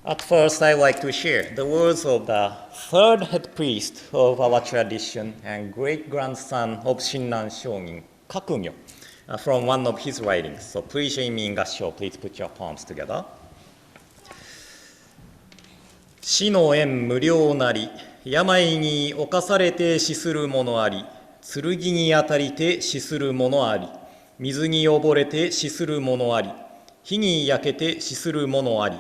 At first, I like to share the words of the third head priest of our tradition and great-grandson of Shinran Shonin, Kakugyo, from one of his writings. So please join me in Gassho. Please put your palms together. 死の縁無量なり、病に侵されて死する者あり、剣に当たりて死する者あり、水に溺れて死する者あり、火に焼けて死する者あり、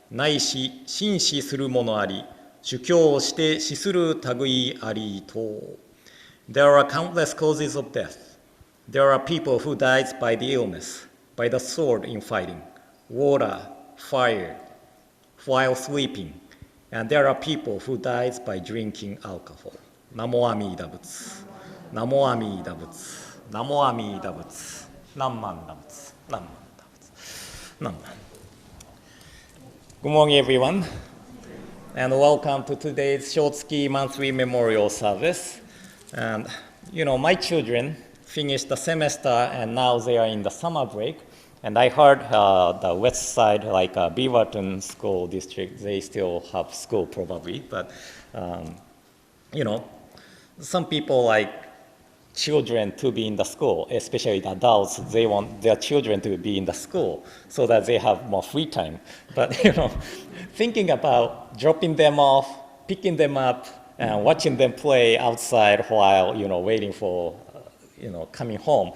ないし心死する者あり、主教をして死する類ありと。There are countless causes of death. There are people who died by the illness, by the sword in fighting, water, fire, while sleeping. And there are people who died by drinking alcohol. Namo Amida Butsu. Namo Amida Butsu. Namo Amida Butsu. Namman Butsu. Namman Butsu. Namman. Good morning, everyone, and welcome to today's Shotsuki monthly memorial service. And my children finished the semester, and now they are in the summer break. And I heard the west side, like Beaverton School District, they still have school probably. But, some people like children to be in the school, especially the adults, they want their children to be in the school so that they have more free time. But, thinking about dropping them off, picking them up, and watching them play outside while, waiting for, coming home,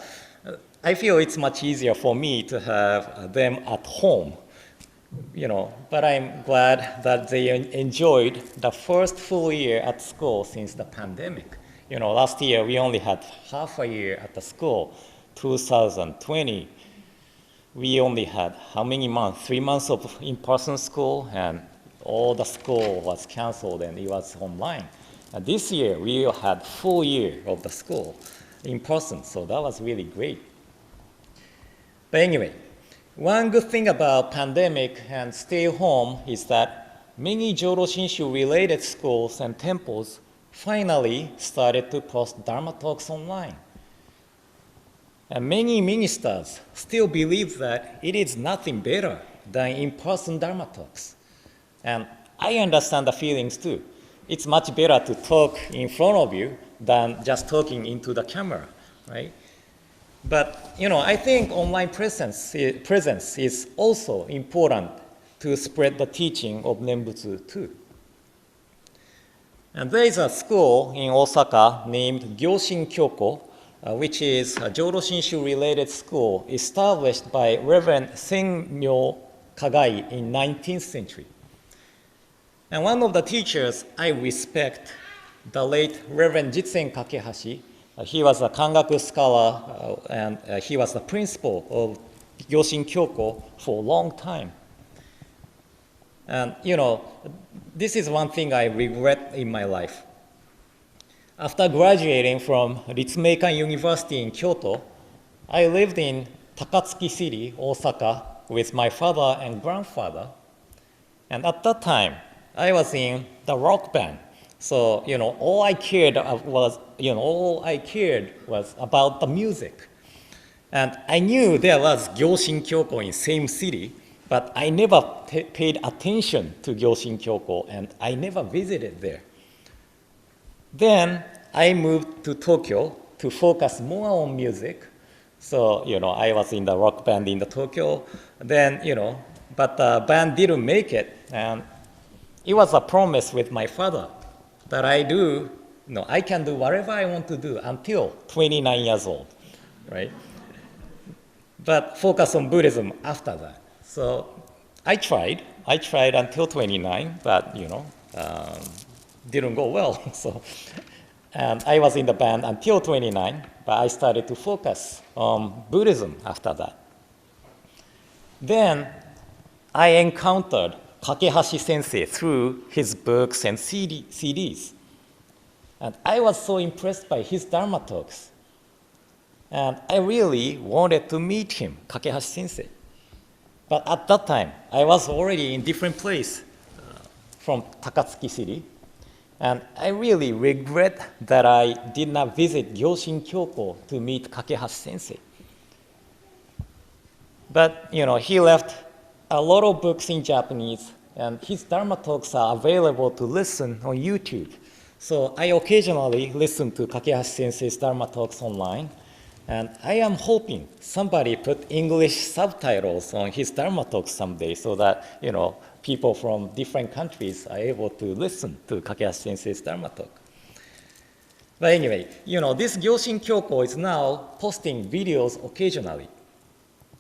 I feel it's much easier for me to have them at home, but I'm glad that they enjoyed the first full year at school since the pandemic. Last year we only had half a year at the school. 2020, we only had how many months? 3 months of in-person school, and all the school was canceled and it was online. And this year we had full year of the school in person, so that was really great. But anyway, one good thing about pandemic and stay home is that many Jodo Shinshu related schools and temples finally started to post Dharma talks online. And many ministers still believe that it is nothing better than in-person Dharma talks. And I understand the feelings too. It's much better to talk in front of you than just talking into the camera, right? But, I think online presence is also important to spread the teaching of Nembutsuge too. And there is a school in Osaka named Gyoshin Kyoko, which is a Jodo Shinshu related school established by Reverend Rennyo Kagai in 19th century. And one of the teachers I respect, the late Reverend Jitsen Kakehashi, he was a Kangaku scholar, and he was the principal of Gyoshin Kyoko for a long time. And, this is one thing I regret in my life. After graduating from Ritsumeikan University in Kyoto, I lived in Takatsuki City, Osaka, with my father and grandfather. And at that time, I was in the rock band. So, all I cared was about the music. And I knew there was Gyoshin Kyoko in same city, but I never paid attention to Gyoshin Kyoko, and I never visited there. Then I moved to Tokyo to focus more on music. So, I was in the rock band in the Tokyo. Then, but the band didn't make it, and it was a promise with my father that I can do whatever I want to do until 29 years old, right? But focus on Buddhism after that. So I tried until 29, but, didn't go well. And I was in the band until 29, but I started to focus on Buddhism after that. Then I encountered Kakehashi Sensei through his books and CDs. And I was so impressed by his Dharma talks. And I really wanted to meet him, Kakehashi Sensei. But at that time, I was already in different place from Takatsuki City. And I really regret that I did not visit Gyoshin Kyoko to meet Kakehashi Sensei. But, he left a lot of books in Japanese and his Dharma talks are available to listen on YouTube. So I occasionally listen to Kakehashi Sensei's Dharma talks online, and I am hoping somebody put English subtitles on his Dharma talks someday so that, people from different countries are able to listen to Kakehashi Sensei's Dharma talk. But anyway, this Gyoshin Kyoko is now posting videos occasionally.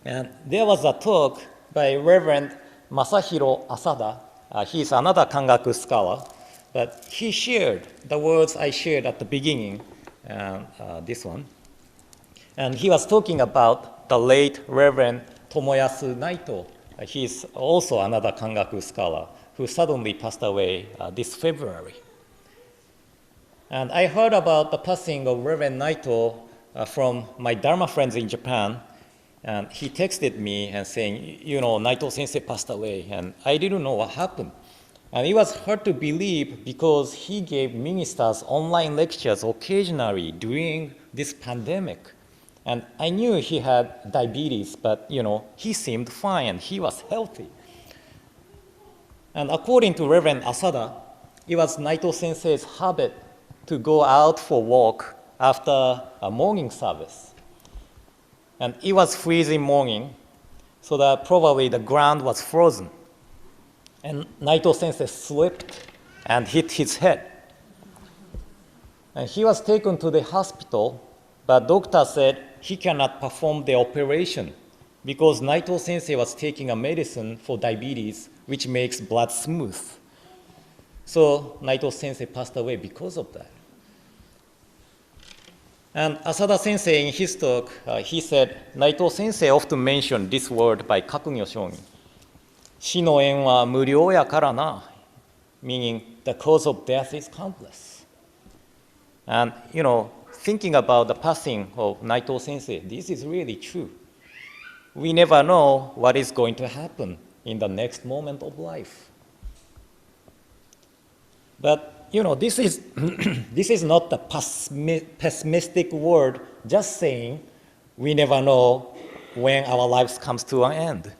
And there was a talk by Reverend Masahiro Asada. He's another Kangaku scholar, but he shared the words I shared at the beginning, this one. And he was talking about the late Reverend Tomoyasu Naito. He's also another Kangaku scholar who suddenly passed away this February. And I heard about the passing of Reverend Naito from my Dharma friends in Japan. And he texted me and saying, Naito sensei passed away, and I didn't know what happened. And it was hard to believe because he gave ministers online lectures occasionally during this pandemic. And I knew he had diabetes, but he seemed fine, he was healthy. And according to Reverend Asada, it was Naito sensei's habit to go out for a walk after a morning service. And it was freezing morning, so that probably the ground was frozen. And Naito sensei slipped and hit his head. And he was taken to the hospital, but doctor said he cannot perform the operation because Naito sensei was taking a medicine for diabetes, which makes blood smooth. So Naito sensei passed away because of that. And Asada sensei in his talk, he said, Naito sensei often mentioned this word by Kakugyo Shonin. Shi no en wa muryō ya kara na, meaning the cause of death is countless. And, thinking about the passing of Naito sensei, this is really true. We never know what is going to happen in the next moment of life. But this is this is not the pessimistic word just saying we never know when our lives comes to an end.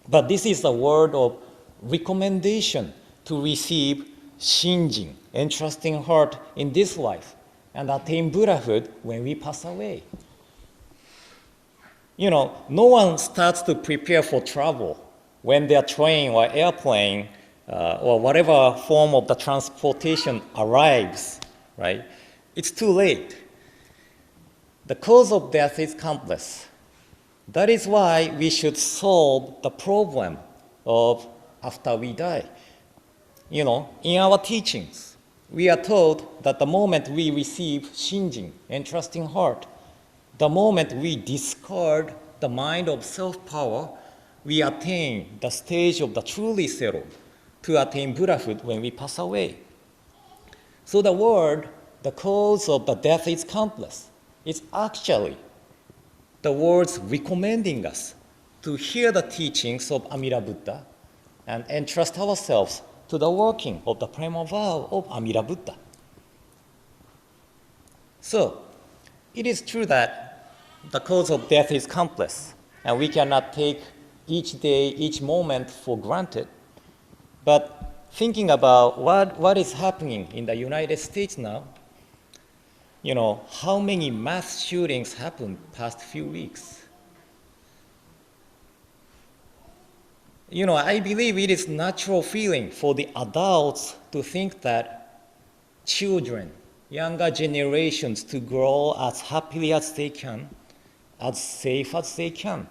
But this is a word of recommendation to receive shinjin, entrusting heart in this life, and attain Buddhahood when we pass away. No one starts to prepare for travel when their train or airplane or whatever form of the transportation arrives, right? It's too late. The cause of death is countless. That is why we should solve the problem of after we die. In our teachings, we are told that the moment we receive shinjin, entrusting heart, the moment we discard the mind of self-power, we attain the stage of the truly settled, to attain Buddhahood when we pass away. So the word, the cause of the death is countless. It's actually the words recommending us to hear the teachings of Amida Buddha and entrust ourselves to the working of the primal vow of Amida Buddha. So, it is true that the cause of death is countless, and we cannot take each day, each moment for granted. But thinking about what is happening in the United States now, how many mass shootings happened past few weeks? I believe it is natural feeling for the adults to think that children, younger generations to grow as happily as they can, as safe as they can.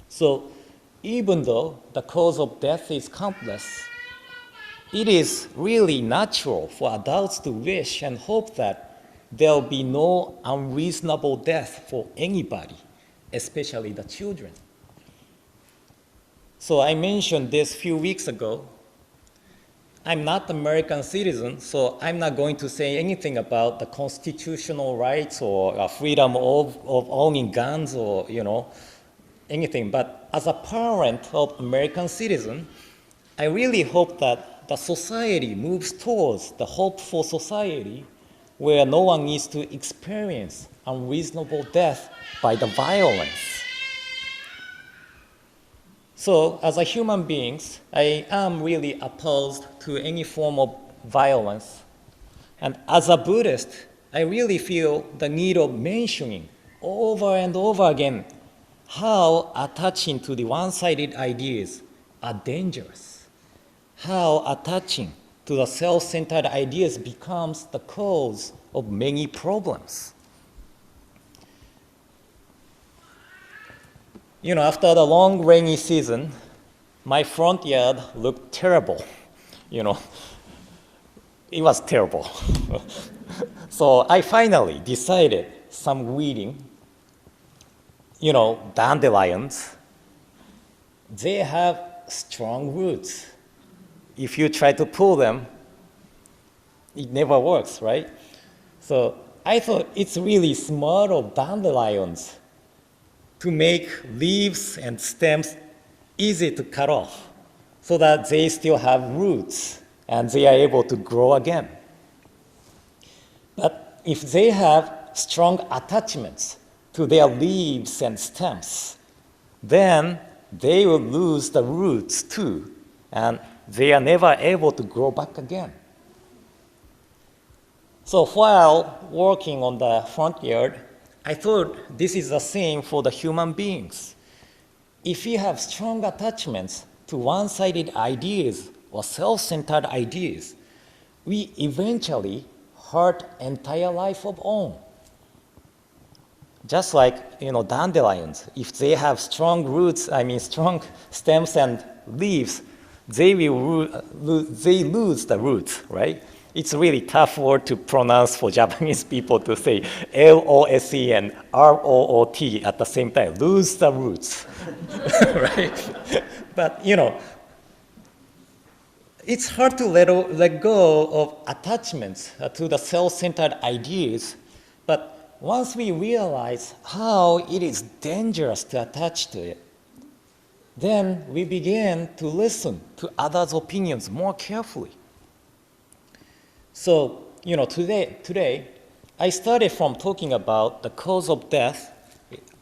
So even though the cause of death is countless, it is really natural for adults to wish and hope that there will be no unreasonable death for anybody, especially the children. So I mentioned this a few weeks ago. I'm not an American citizen, so I'm not going to say anything about the constitutional rights or freedom of owning guns or, anything. But as a parent of American citizen, I really hope that the society moves towards the hopeful society where no one needs to experience unreasonable death by the violence. So as a human beings, I am really opposed to any form of violence. And as a Buddhist, I really feel the need of mentioning over and over again how attaching to the one-sided ideas are dangerous, how attaching to the self-centered ideas becomes the cause of many problems. After the long rainy season, my front yard looked terrible. It was terrible. So I finally decided some weeding. Dandelions, they have strong roots. If you try to pull them, it never works, right? So I thought it's really smart of dandelions to make leaves and stems easy to cut off so that they still have roots and they are able to grow again. But if they have strong attachments to their leaves and stems, then they will lose the roots too, and they are never able to grow back again. So while working on the front yard, I thought this is the same for the human beings. If we have strong attachments to one-sided ideas or self-centered ideas, we eventually hurt entire life of own. Just like dandelions, if they have strong roots, strong stems and leaves, they lose the roots, right? It's a really tough word to pronounce for Japanese people to say L-O-S-E and R-O-O-T at the same time. Lose the roots, right? But it's hard to let go of attachments to the self-centered ideas. But once we realize how it is dangerous to attach to it, then we begin to listen to others' opinions more carefully. So, today, I started from talking about the cause of death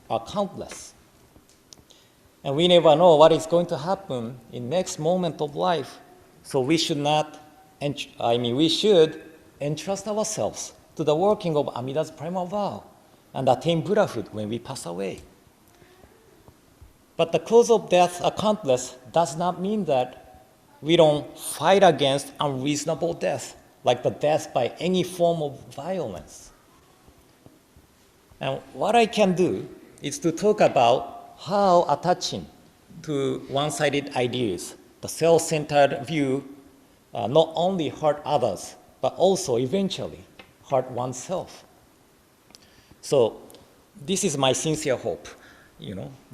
are countless. And we never know what is going to happen in next moment of life. So we should we should entrust ourselves to the working of Amida's primal vow and attain Buddhahood when we pass away. But the cause of death are countless does not mean that we don't fight against unreasonable death, like the death by any form of violence. And what I can do is to talk about how attaching to one-sided ideas, the self-centered view, not only hurt others, but also eventually hurt oneself. So this is my sincere hope,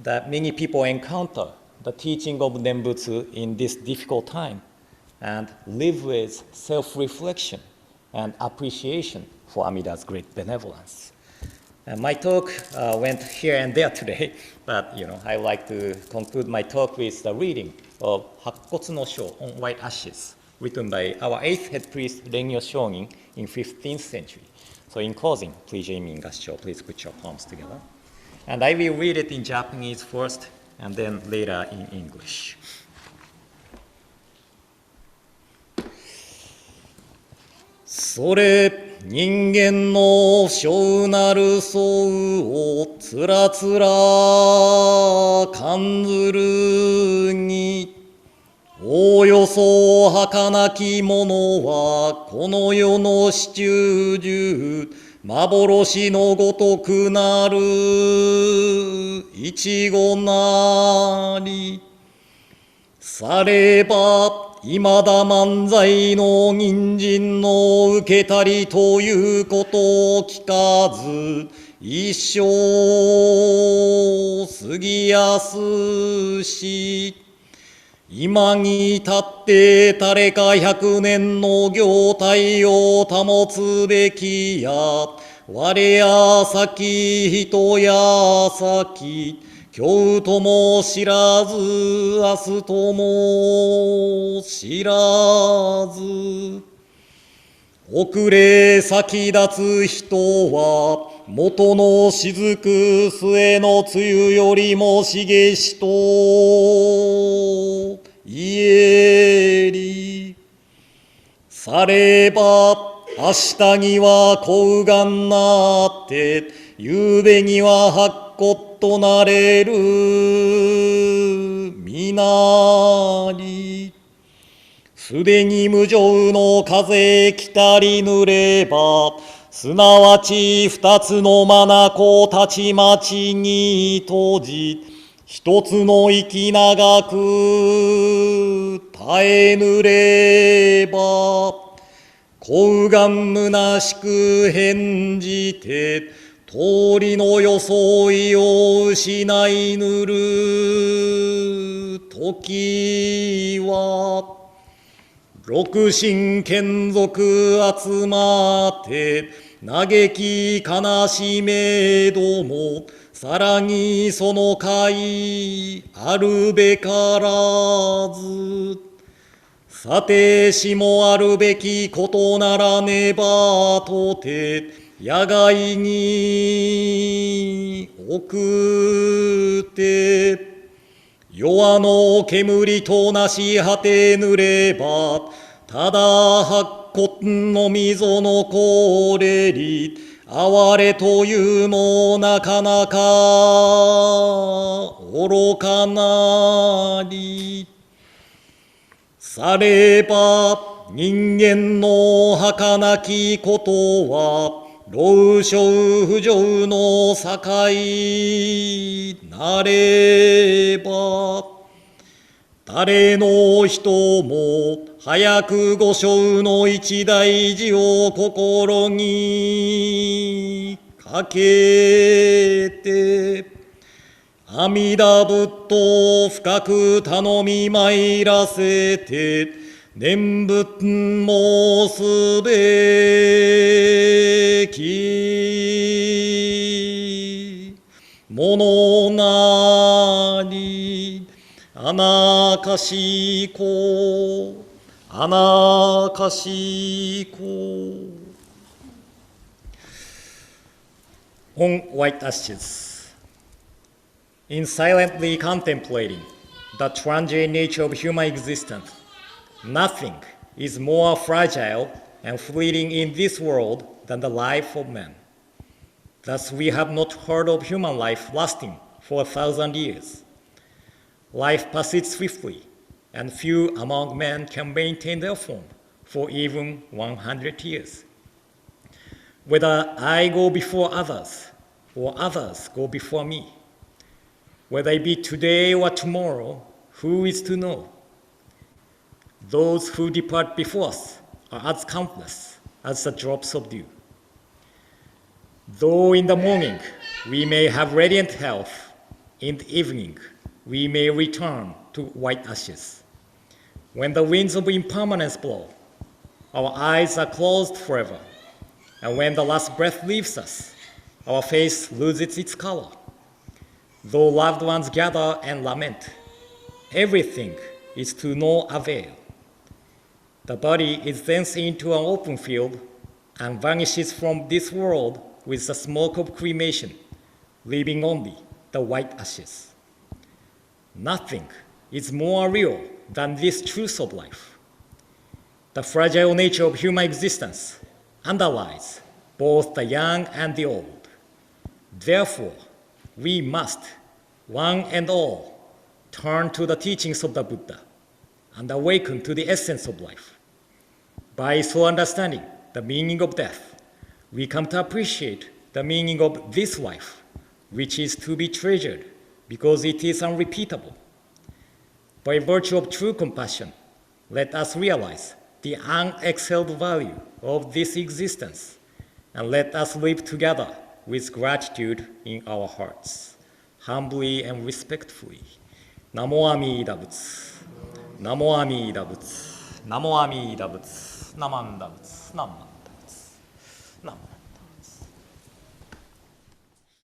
that many people encounter the teaching of Nembutsu in this difficult time and live with self-reflection and appreciation for Amida's great benevolence. And my talk went here and there today, but I like to conclude my talk with the reading of Hakkotsu no Sho on White Ashes, written by our 8th head priest Rennyo Shonin in 15th century. So in closing, please join me in Gassho. Please put your palms together. And I will read it in Japanese first, and then later in English. それ人間の性なる相をつらつら感ずるにおおよそ儚きものはこの世の始終中幻のごとくなるいちごなりさればいまだ漫才の人参の受けたりということを聞かず一生過ぎやすし今に立って誰か100年の業態を保つべきや我や先人や先今日とも知らず明日とも知らず遅れ先立つ人は元の雫末の梅雨よりも茂しと言えり。されば明日には小がんなって、ゆうべには白骨となれるみなり。すでに無常の風来たりぬれば、すなわち二つの眼たちまちに閉じ、一つの息長く耐えぬれば、こうがんむなしく返じて、通りの装いを失いぬる時は、六神眷属集まって嘆き悲しめども、さらにその会あるべからず。さてしもあるべきことならねばとて、野外に送って弱の煙となし果てぬれば、ただ白骨の溝のこれり、哀れというもなかなか愚かなり。されば人間の儚きことは、老少不浄の境なれば、誰の人も早く御生の一大事を心にかけて、阿弥陀仏と深く頼み参らせて、念仏申すべきものなり。あなかしこ、あなかしこ。On white ashes, in silently contemplating the transient nature of human existence, nothing is more fragile and fleeting in this world than the life of man. Thus we have not heard of human life lasting for 1,000 years. Life passes swiftly, and few among men can maintain their form for even 100 years. Whether I go before others, or others go before me, whether it be today or tomorrow, who is to know? Those who depart before us are as countless as the drops of dew. Though in the morning we may have radiant health, in the evening we may return to white ashes. When the winds of impermanence blow, our eyes are closed forever, and when the last breath leaves us, our face loses its color. Though loved ones gather and lament, everything is to no avail. The body is then seen to an open field and vanishes from this world with the smoke of cremation, leaving only the white ashes. Nothing is more real than this truth of life. The fragile nature of human existence underlies both the young and the old. Therefore, we must, one and all, turn to the teachings of the Buddha and awaken to the essence of life. By so understanding the meaning of death, we come to appreciate the meaning of this life, which is to be treasured because it is unrepeatable. By virtue of true compassion, let us realize the unexcelled value of this existence, and let us live together with gratitude in our hearts, humbly and respectfully. Namo Amida Butsu. Namo Amida Butsu. Namo Amida Butsu. Namanda Butsu. Namanda Butsu. Nam.